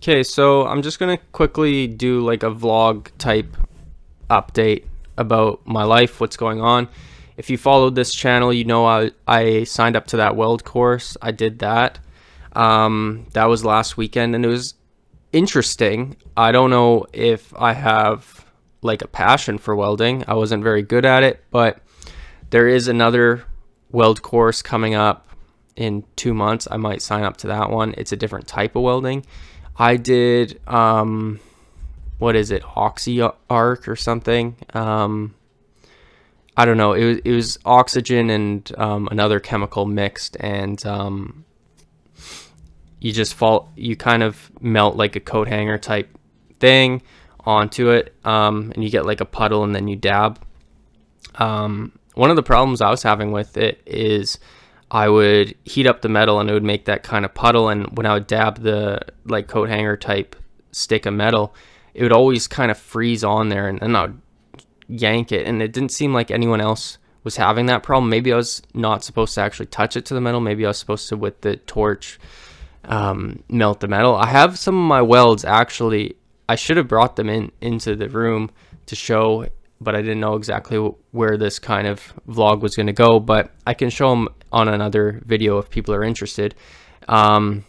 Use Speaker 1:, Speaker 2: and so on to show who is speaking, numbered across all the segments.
Speaker 1: Okay, so I'm just gonna quickly do like a vlog type update about my life, what's going on. If you followed this channel, you know I signed up to that Weld course. I did that. That was last weekend, and it was interesting. I don't know if I have like a passion for welding. I wasn't very good at it, but there is another weld course coming up in 2 months. I might sign up to that one. It's a different type of welding. I did what is it, oxy arc or something. I don't know. It was oxygen and another chemical mixed, and you kind of melt like a coat hanger type thing onto it, and you get like a puddle, and then you dab. One of the problems I was having with it is I would heat up the metal and it would make that kind of puddle, and when I would dab the like coat hanger type stick of metal, it would always kind of freeze on there, and then I would yank it, and it didn't seem like anyone else was having that problem. Maybe I was not supposed to actually touch it to the metal. Maybe I was supposed to, with the torch, melt the metal. I have some of my welds actually. I should have brought them into the room to show, but I didn't know exactly where this kind of vlog was going to go, but I can show them on another video if people are interested. One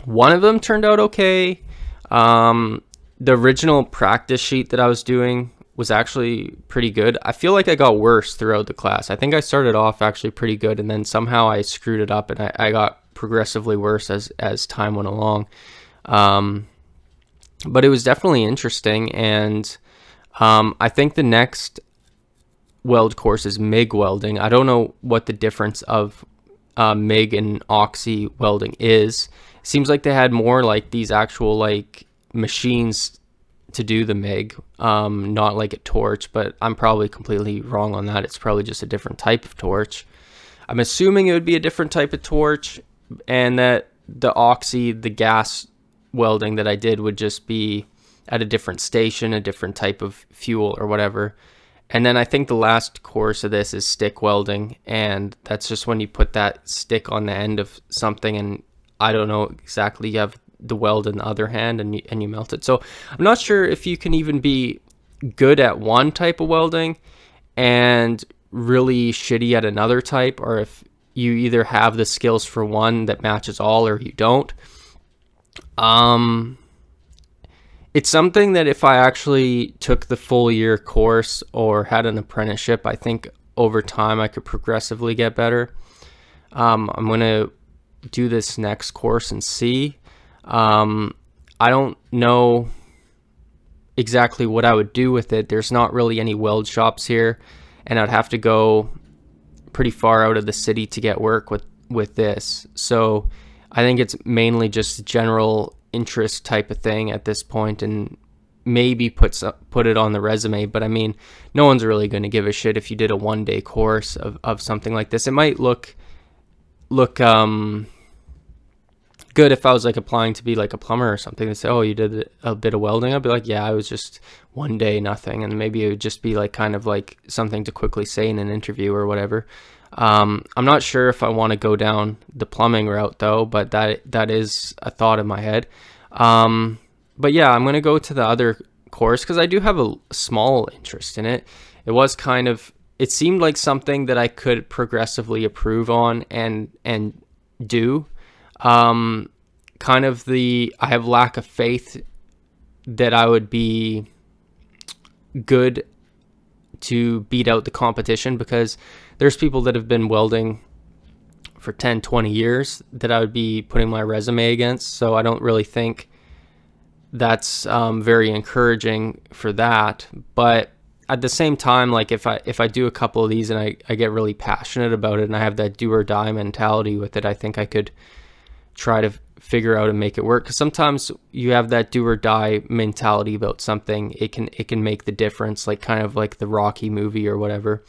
Speaker 1: of them turned out okay. The original practice sheet that I was doing was actually pretty good. I feel like I got worse throughout the class. I think I started off actually pretty good, and then somehow I screwed it up, and I got progressively worse as time went along. But it was definitely interesting, and I think the next weld course is MIG welding. I don't know what the difference of MIG and oxy welding is. It seems like they had more like these actual like machines to do the MIG, not like a torch, but I'm probably completely wrong on that. It's probably just a different type of torch. I'm assuming it would be a different type of torch, and that the oxy, the gas welding that I did would just be at a different station, a different type of fuel or whatever. And then I think the last course of this is stick welding, and that's just when you put that stick on the end of something, and I don't know exactly, you have the weld in the other hand, and you melt it. So I'm not sure if you can even be good at one type of welding and really shitty at another type, or if you either have the skills for one that matches all or you don't. It's something that if I actually took the full year course or had an apprenticeship, I think over time I could progressively get better. I'm going to do this next course and see. I don't know exactly what I would do with it. There's not really any weld shops here, and I'd have to go pretty far out of the city to get work with this. So I think it's mainly just a general interest type of thing at this point, and maybe put it on the resume. But I mean, no one's really going to give a shit if you did a 1-day course of something like this. It might look good if I was like applying to be like a plumber or something. They say, oh, you did a bit of welding. I'd be like, yeah, I was just 1 day, nothing. And maybe it would just be like kind of like something to quickly say in an interview or whatever. I'm not sure if I want to go down the plumbing route though, but that is a thought in my head. But yeah, I'm going to go to the other course because I do have a small interest in it. It seemed like something that I could progressively improve on and do. I have lack of faith that I would be good to beat out the competition, because there's people that have been welding for 10-20 years that I would be putting my resume against. So I don't really think that's very encouraging for that. But at the same time, like if I do a couple of these and I get really passionate about it and I have that do or die mentality with it, I think I could try to figure out and make it work. Because sometimes you have that do or die mentality about something, it can make the difference, like kind of like the Rocky movie or whatever.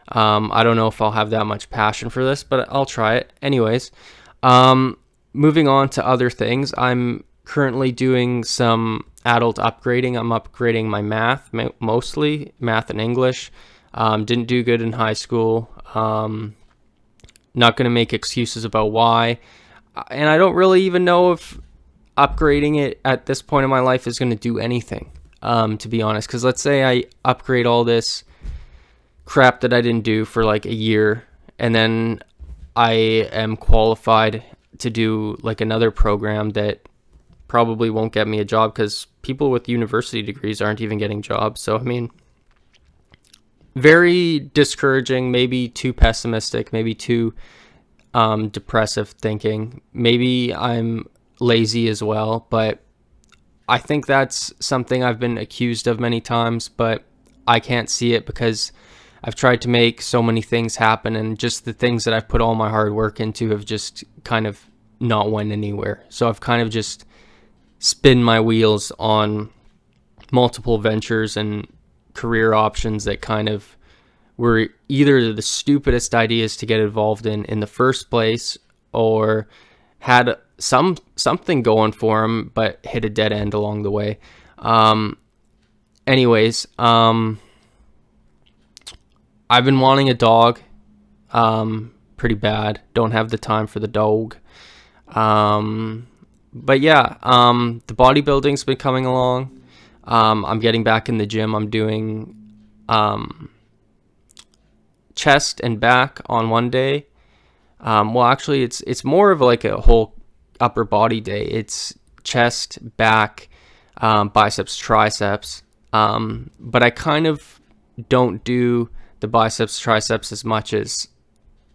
Speaker 1: I don't know if I'll have that much passion for this, but I'll try it anyways. Moving on to other things, I'm currently doing some adult upgrading. I'm upgrading my math, mostly math and English. Didn't do good in high school. Not going to make excuses about why. And I don't really even know if upgrading it at this point in my life is going to do anything, to be honest. Because let's say I upgrade all this crap that I didn't do for like a year, and then I am qualified to do like another program that probably won't get me a job, because people with university degrees aren't even getting jobs. So I mean, very discouraging, maybe too pessimistic, maybe too depressive thinking. Maybe I'm lazy as well, but I think that's something I've been accused of many times, but I can't see it because I've tried to make so many things happen, and just the things that I've put all my hard work into have just kind of not went anywhere. So I've kind of just spin my wheels on multiple ventures and career options that kind of were either the stupidest ideas to get involved in the first place, or had something going for them but hit a dead end along the way. Anyways, I've been wanting a dog pretty bad. Don't have the time for the dog. But yeah, the bodybuilding's been coming along. I'm getting back in the gym. I'm doing chest and back on one day. Well, actually, it's more of like a whole upper body day. It's chest, back, biceps, triceps. But I kind of don't do the biceps, triceps as much as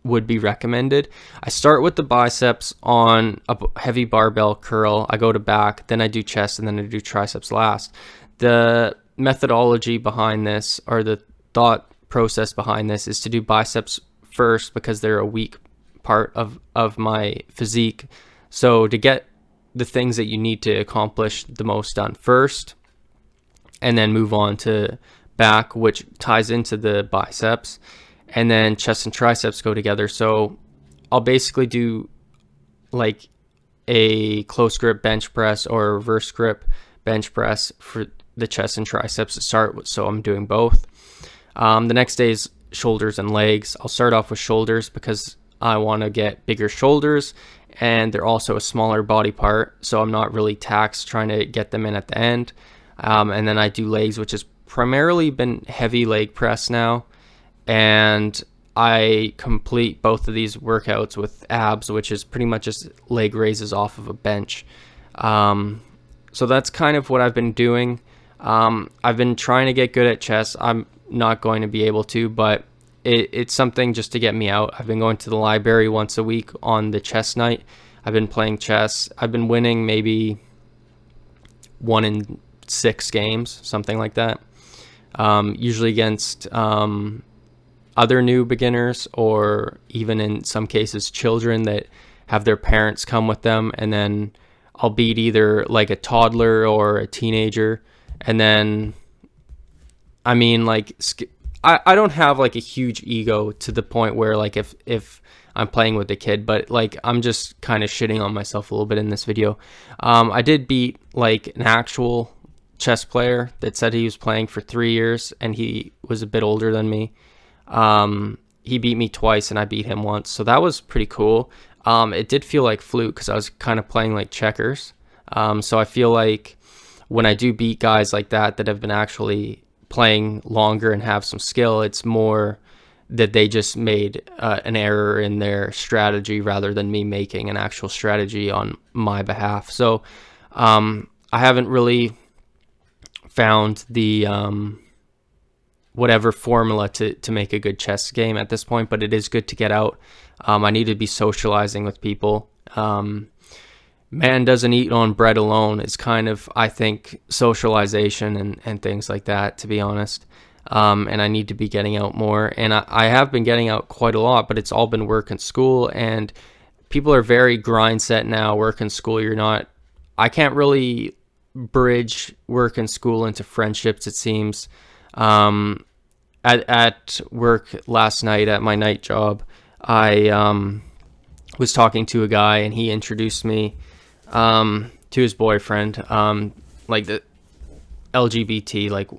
Speaker 1: would be recommended. I start with the biceps on a heavy barbell curl. I go to back, then I do chest, and then I do triceps last. The methodology behind this, or the thought process behind this, is to do biceps first because they're a weak part of my physique. So to get the things that you need to accomplish the most done first, and then move on to back, which ties into the biceps, and then chest and triceps go together. So I'll basically do like a close grip bench press or a reverse grip bench press for the chest and triceps to start with. So I'm doing both. The next day is shoulders and legs. I'll start off with shoulders because I want to get bigger shoulders, and they're also a smaller body part, so I'm not really taxed trying to get them in at the end. And then I do legs, which has primarily been heavy leg press now, and I complete both of these workouts with abs, which is pretty much just leg raises off of a bench. So that's kind of what I've been doing. I've been trying to get good at chest. I'm not going to be able to, but it's something just to get me out. I've been going to the library once a week on the chess night. I've been playing chess. I've been winning maybe 1 in 6 games, something like that. Usually against other new beginners, or even in some cases children that have their parents come with them, and then I'll beat either like a toddler or a teenager. And then, I mean, like, I don't have like a huge ego to the point where like if I'm playing with a kid, but like I'm just kind of shitting on myself a little bit in this video. I did beat like an actual chess player that said he was playing for 3 years, and he was a bit older than me. He beat me twice and I beat him once, so that was pretty cool. It did feel like flute because I was kind of playing like checkers. So I feel like when I do beat guys like that have been actually playing longer and have some skill, it's more that they just made an error in their strategy rather than me making an actual strategy on my behalf. So I haven't really found the whatever formula to make a good chess game at this point, but it is good to get out. I need to be socializing with people. Man doesn't eat on bread alone is kind of, I think, socialization and things like that, to be honest. And I need to be getting out more. And I have been getting out quite a lot, but it's all been work and school. And people are very grind set now, work and school. I can't really bridge work and school into friendships, it seems. At work last night at my night job, I was talking to a guy, and he introduced me to his boyfriend, like the LGBT, like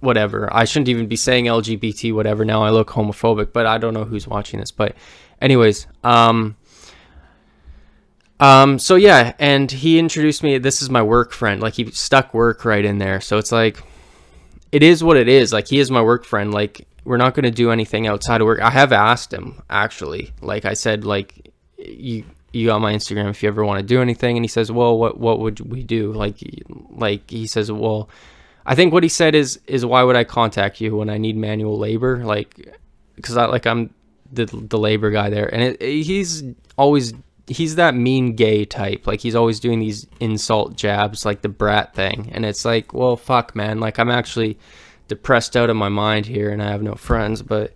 Speaker 1: whatever. I shouldn't even be saying LGBT whatever. Now I look homophobic, but I don't know who's watching this. But anyways, So yeah, and he introduced me. This is my work friend. Like, he stuck work right in there. So it's like, it is what it is. Like, he is my work friend. Like, we're not going to do anything outside of work. I have asked him, actually. Like I said, like, you got my Instagram if you ever want to do anything. And he says, well, what would we do? Like he says, well, I think what he said is why would I contact you when I need manual labor? Like, because I'm the labor guy there, and he's that mean gay type. Like, he's always doing these insult jabs, like the brat thing, and it's like, well, fuck, man. Like, I'm actually depressed out of my mind here, and I have no friends. But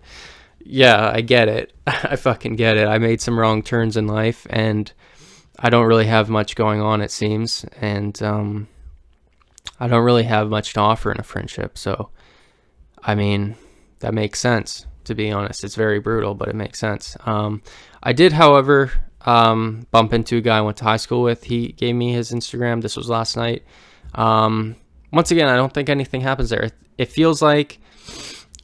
Speaker 1: yeah, I get it. I fucking get it. I made some wrong turns in life, and I don't really have much going on, it seems, and I don't really have much to offer in a friendship. So, I mean, that makes sense, to be honest. It's very brutal, but it makes sense. I did, however, bump into a guy I went to high school with. He gave me his Instagram. This was last night. Once again, I don't think anything happens there. It feels like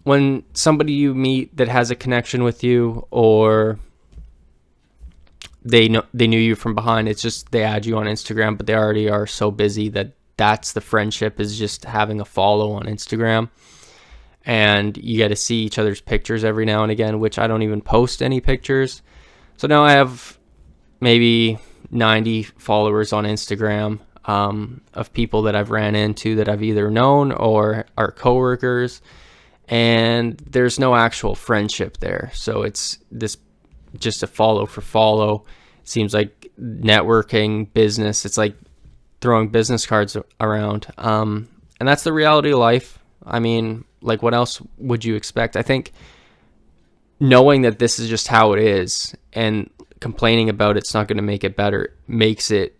Speaker 1: when somebody you meet that has a connection with you, or they knew you from behind, it's just they add you on Instagram, but they already are so busy that's the friendship, is just having a follow on Instagram. And you get to see each other's pictures every now and again, which I don't even post any pictures. So now I have maybe 90 followers on Instagram, of people that I've ran into that I've either known or are coworkers, and there's no actual friendship there. So it's this just a follow for follow. Seems like networking, business. It's like throwing business cards around. And that's the reality of life. I mean, like, what else would you expect? I think knowing that this is just how it is and complaining about it's not going to make it better makes it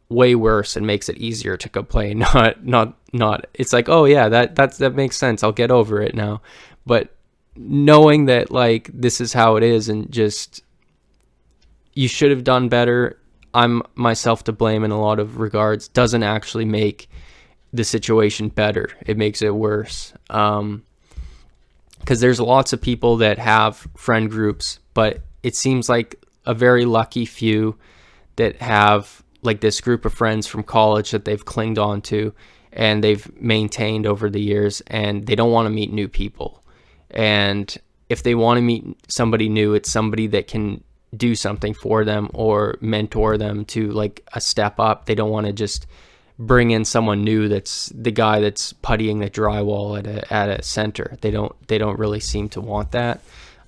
Speaker 1: way worse and makes it easier to complain. Not it's like, oh yeah, that makes sense, I'll get over it now. But knowing that, like, this is how it is, and just, you should have done better, I'm myself to blame in a lot of regards, doesn't actually make the situation better. It makes it worse. Because there's lots of people that have friend groups, but it seems like a very lucky few that have, like, this group of friends from college that they've clinged on to and they've maintained over the years, and they don't want to meet new people. And if they want to meet somebody new, it's somebody that can do something for them or mentor them to, like, a step up. They don't want to just bring in someone new that's the guy that's puttying the drywall at a center. They don't really seem to want that.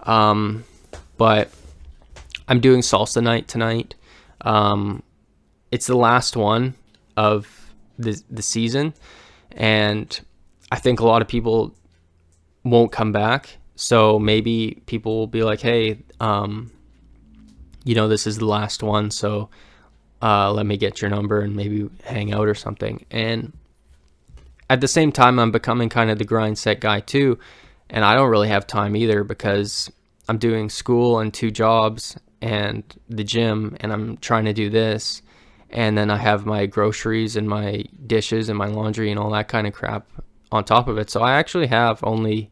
Speaker 1: But I'm doing salsa night tonight. It's the last one of the season, and I think a lot of people won't come back. So maybe people will be like, hey, this is the last one, so let me get your number and maybe hang out or something. And at the same time, I'm becoming kind of the grind set guy too, and I don't really have time either, because I'm doing school and 2 jobs and the gym, and I'm trying to do this, and then I have my groceries and my dishes and my laundry and all that kind of crap on top of it. So I actually have only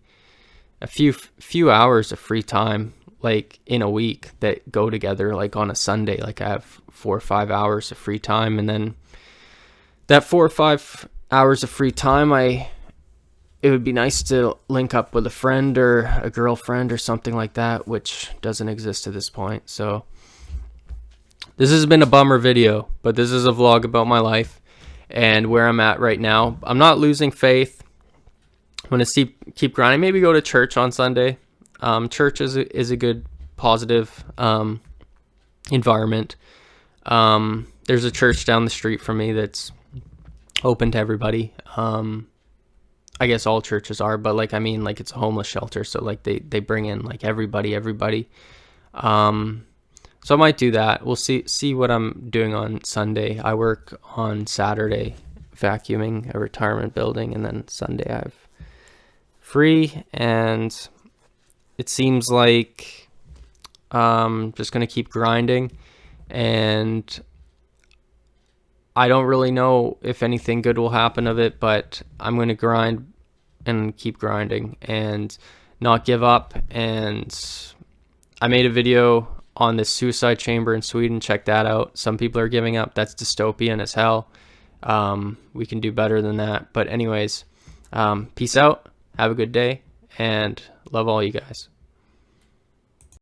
Speaker 1: a few hours of free time, like, in a week that go together. Like, on a Sunday, like, I have 4 or 5 hours of free time, and then that 4 or 5 hours of free time, it would be nice to link up with a friend or a girlfriend or something like that, which doesn't exist at this point. So this has been a bummer video, but this is a vlog about my life and where I'm at right now. I'm not losing faith. I'm going to keep grinding. Maybe go to church on Sunday. Church is a good, positive environment. There's a church down the street from me that's open to everybody. I guess all churches are, but, like, I mean, like, it's a homeless shelter, so, like, they bring in, like, everybody. So I might do that. We'll see what I'm doing on Sunday. I work on Saturday vacuuming a retirement building, and then Sunday I have free, and it seems like just gonna keep grinding, and I don't really know if anything good will happen of it, but I'm going to grind and keep grinding and not give up. And I made a video on this suicide chamber in Sweden. Check that out. Some people are giving up. That's dystopian as hell. We can do better than that. But anyways, peace out. Have a good day, and love all you guys.